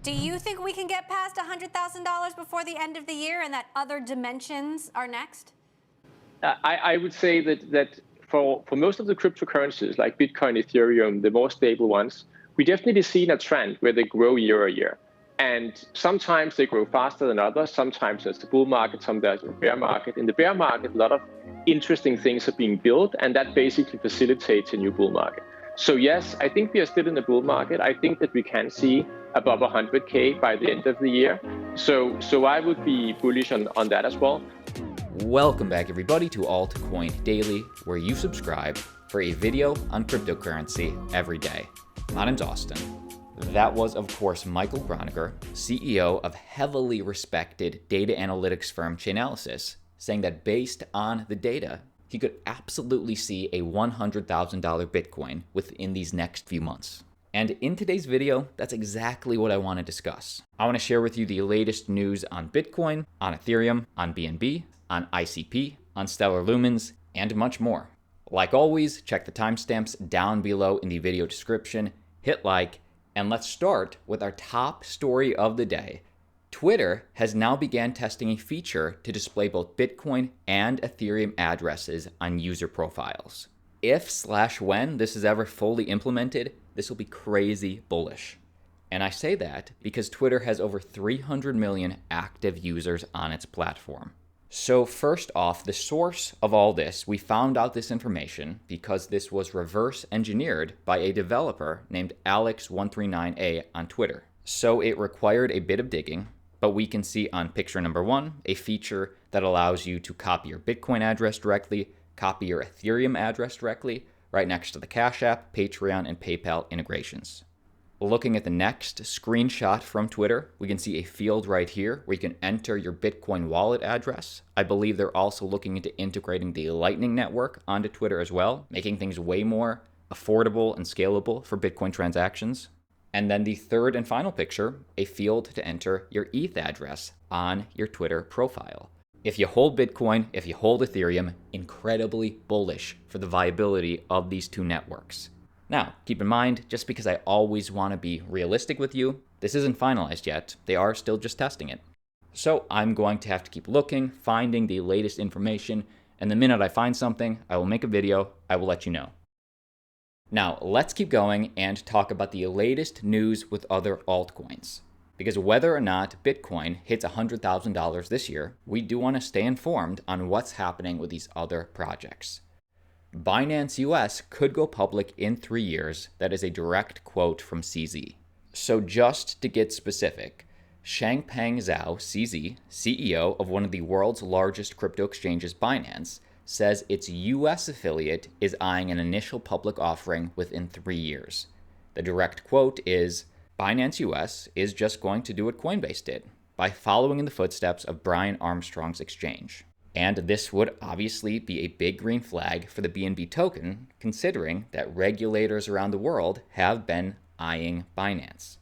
Do you think we can get past $100,000 before the end of the year and that other dimensions are next? I would say that for most of the cryptocurrencies like Bitcoin, Ethereum, the more stable ones, we definitely seen a trend where they grow year over year. And sometimes they grow faster than others. Sometimes there's a bull market, sometimes there's a bear market. In the bear market, a lot of interesting things are being built, and that basically facilitates a new bull market. So yes, I think we are still in the bull market. I think that we can see above 100K by the end of the year. So I would be bullish on that as well. Welcome back, everybody, to Altcoin Daily, where you subscribe for a video on cryptocurrency every day. My name's Austin. That was, of course, Michael Groninger, CEO of heavily respected data analytics firm Chainalysis, saying that based on the data, he could absolutely see a $100,000 Bitcoin within these next few months. And in today's video, that's exactly what I want to discuss. I want to share with you the latest news on Bitcoin, on Ethereum, on BNB, on ICP, on Stellar Lumens, and much more. Like always, check the timestamps down below in the video description, hit like, and let's start with our top story of the day. Twitter has now began testing a feature to display both Bitcoin and Ethereum addresses on user profiles. If/when this is ever fully implemented, this will be crazy bullish. And I say that because Twitter has over 300 million active users on its platform. So first off, the source of all this, we found out this information because this was reverse engineered by a developer named Alex139A on Twitter. So it required a bit of digging, but we can see on picture number 1, a feature that allows you to copy your Bitcoin address directly, copy your Ethereum address directly, right next to the Cash App, Patreon, and PayPal integrations. Looking at the next screenshot from Twitter, we can see a field right here where you can enter your Bitcoin wallet address. I believe they're also looking into integrating the Lightning Network onto Twitter as well, making things way more affordable and scalable for Bitcoin transactions. And then the third and final picture, a field to enter your ETH address on your Twitter profile. If you hold Bitcoin, if you hold Ethereum, incredibly bullish for the viability of these two networks. Now, keep in mind, just because I always want to be realistic with you, this isn't finalized yet. They are still just testing it. So I'm going to have to keep looking, finding the latest information, and the minute I find something, I will make a video, I will let you know. Now, let's keep going and talk about the latest news with other altcoins. Because whether or not Bitcoin hits $100,000 this year, we do want to stay informed on what's happening with these other projects. Binance US could go public in 3 years. That is a direct quote from CZ. So just to get specific, Changpeng Zhao, CZ, CEO of one of the world's largest crypto exchanges, Binance, says its US affiliate is eyeing an initial public offering within 3 years. The direct quote is, Binance US is just going to do what Coinbase did, by following in the footsteps of Brian Armstrong's exchange. And this would obviously be a big green flag for the BNB token, considering that regulators around the world have been eyeing Binance.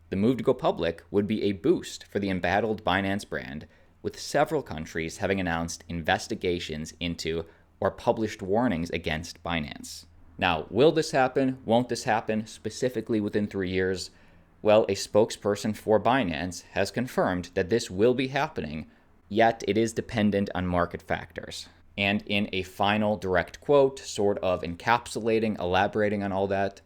The move to go public would be a boost for the embattled Binance brand, with several countries having announced investigations into or published warnings against Binance. Now, will this happen? Won't this happen specifically within 3 years? Well, a spokesperson for Binance has confirmed that this will be happening, yet it is dependent on market factors. And in a final direct quote, sort of encapsulating, elaborating on all that,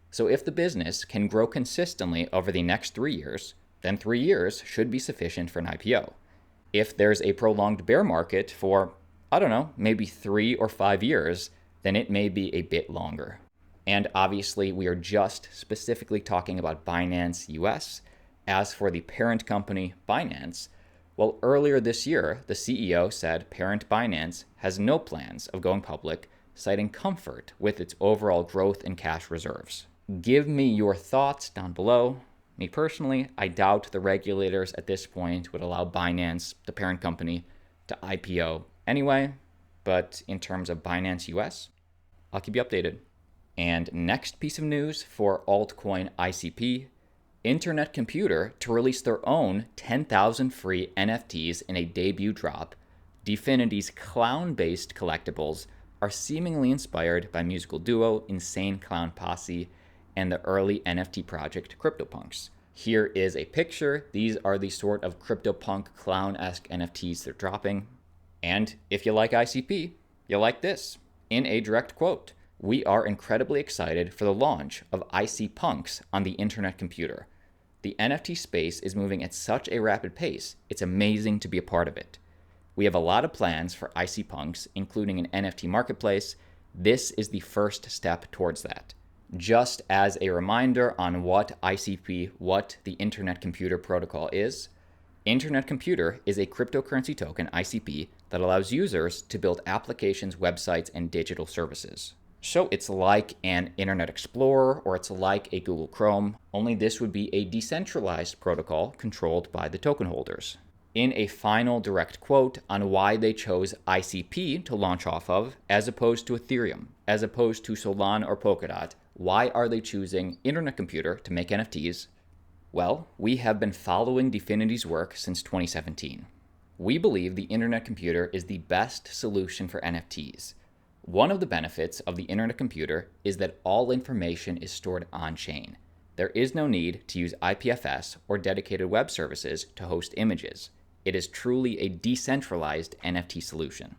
so if the business can grow consistently over the next 3 years, then 3 years should be sufficient for an IPO. If there's a prolonged bear market for, I don't know, maybe 3 or 5 years, then it may be a bit longer. And obviously, we are just specifically talking about Binance US. As for the parent company, Binance, well, earlier this year, the CEO said parent Binance has no plans of going public, citing comfort with its overall growth and cash reserves. Give me your thoughts down below. Me personally, I doubt the regulators at this point would allow Binance, the parent company, to IPO anyway, but in terms of Binance US, I'll keep you updated. And next piece of news for altcoin ICP, Internet Computer to release their own 10,000 free NFTs in a debut drop. Dfinity's clown-based collectibles are seemingly inspired by musical duo Insane Clown Posse and the early NFT project CryptoPunks. Here is a picture. These are the sort of CryptoPunk clown-esque NFTs they're dropping. And if you like ICP, you'll like this. In a direct quote, "We are incredibly excited for the launch of ICPunks on the internet computer. The NFT space is moving at such a rapid pace, it's amazing to be a part of it. We have a lot of plans for ICPunks, including an NFT marketplace. This is the first step towards that." Just as a reminder on what ICP, what the Internet Computer Protocol is, Internet Computer is a cryptocurrency token, ICP, that allows users to build applications, websites, and digital services. So it's like an Internet Explorer, or it's like a Google Chrome, only this would be a decentralized protocol controlled by the token holders. In a final direct quote on why they chose ICP to launch off of, as opposed to Ethereum, as opposed to Solana or Polkadot, why are they choosing Internet Computer to make NFTs? Well, we have been following Dfinity's work since 2017. We believe the Internet Computer is the best solution for NFTs. One of the benefits of the Internet Computer is that all information is stored on-chain. There is no need to use IPFS or dedicated web services to host images. It is truly a decentralized NFT solution.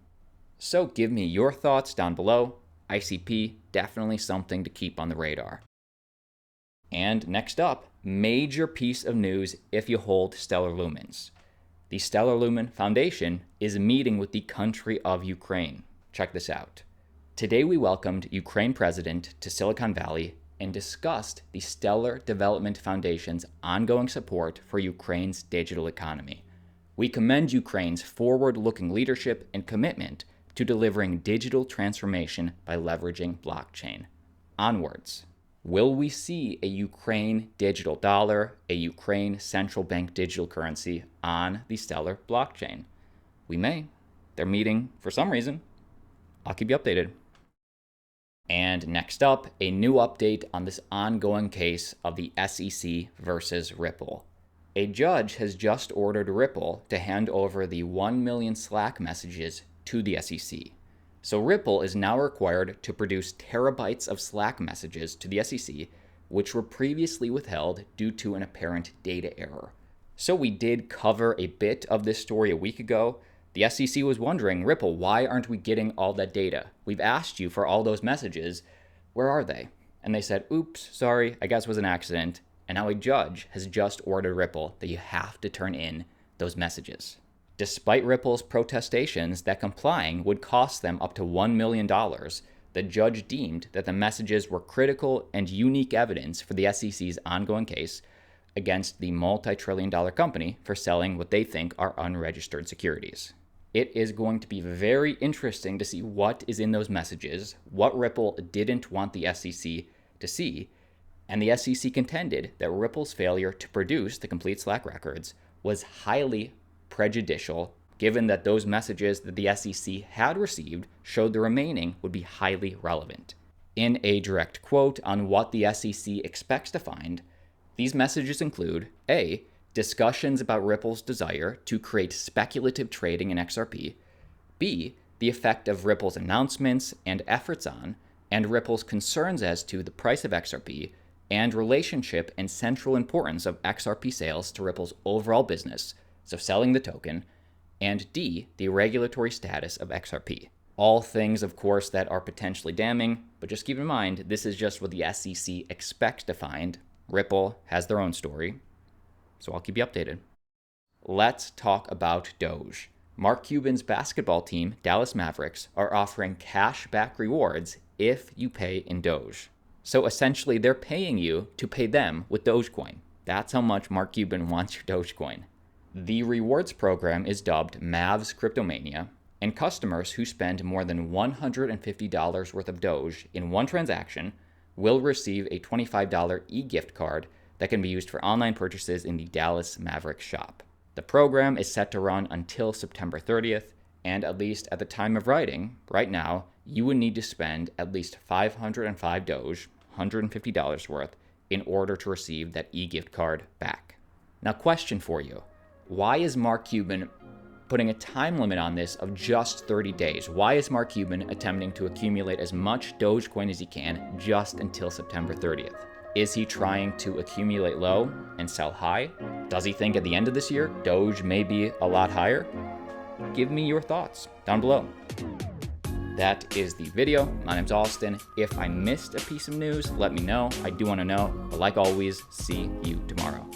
So give me your thoughts down below. ICP, definitely something to keep on the radar. And next up, major piece of news if you hold Stellar Lumens. The Stellar Lumen Foundation is meeting with the country of Ukraine. Check this out. Today we welcomed Ukraine President to Silicon Valley and discussed the Stellar Development Foundation's ongoing support for Ukraine's digital economy. We commend Ukraine's forward-looking leadership and commitment to delivering digital transformation by leveraging blockchain. Onwards. Will we see a Ukraine digital dollar, a Ukraine central bank digital currency on the Stellar blockchain? We may. They're meeting for some reason. I'll keep you updated. And next up, a new update on this ongoing case of the SEC versus Ripple. A judge has just ordered Ripple to hand over the 1 million Slack messages to the SEC. So Ripple is now required to produce terabytes of Slack messages to the SEC, which were previously withheld due to an apparent data error. So we did cover a bit of this story a week ago. The SEC was wondering, Ripple, why aren't we getting all that data? We've asked you for all those messages. Where are they? And they said, oops, sorry, I guess it was an accident. And now a judge has just ordered Ripple that you have to turn in those messages. Despite Ripple's protestations that complying would cost them up to $1 million, the judge deemed that the messages were critical and unique evidence for the SEC's ongoing case against the multi-trillion-dollar company for selling what they think are unregistered securities. It is going to be very interesting to see what is in those messages, what Ripple didn't want the SEC to see, and the SEC contended that Ripple's failure to produce the complete Slack records was highly prejudicial, given that those messages that the SEC had received showed the remaining would be highly relevant. In a direct quote on what the SEC expects to find, these messages include A, discussions about Ripple's desire to create speculative trading in XRP, B, the effect of Ripple's announcements and efforts on, and Ripple's concerns as to the price of XRP, and relationship and central importance of XRP sales to Ripple's overall business, so selling the token, and D, the regulatory status of XRP. All things, of course, that are potentially damning, but just keep in mind, this is just what the SEC expects to find. Ripple has their own story, so I'll keep you updated. Let's talk about Doge. Mark Cuban's basketball team, Dallas Mavericks, are offering cash-back rewards if you pay in Doge. So essentially, they're paying you to pay them with Dogecoin. That's how much Mark Cuban wants your Dogecoin. The rewards program is dubbed Mavs Cryptomania, and customers who spend more than $150 worth of Doge in one transaction will receive a $25 e-gift card that can be used for online purchases in the Dallas Mavericks shop. The program is set to run until September 30th, and at least at the time of writing, right now, you would need to spend at least 505 Doge, $150 worth, in order to receive that e-gift card back. Now, question for you. Why is Mark Cuban putting a time limit on this of just 30 days? Why is Mark Cuban attempting to accumulate as much Dogecoin as he can just until September 30th? Is he trying to accumulate low and sell high? Does he think at the end of this year, Doge may be a lot higher? Give me your thoughts down below. That is the video. My name's Austin. If I missed a piece of news, let me know. I do want to know. But like always, see you tomorrow.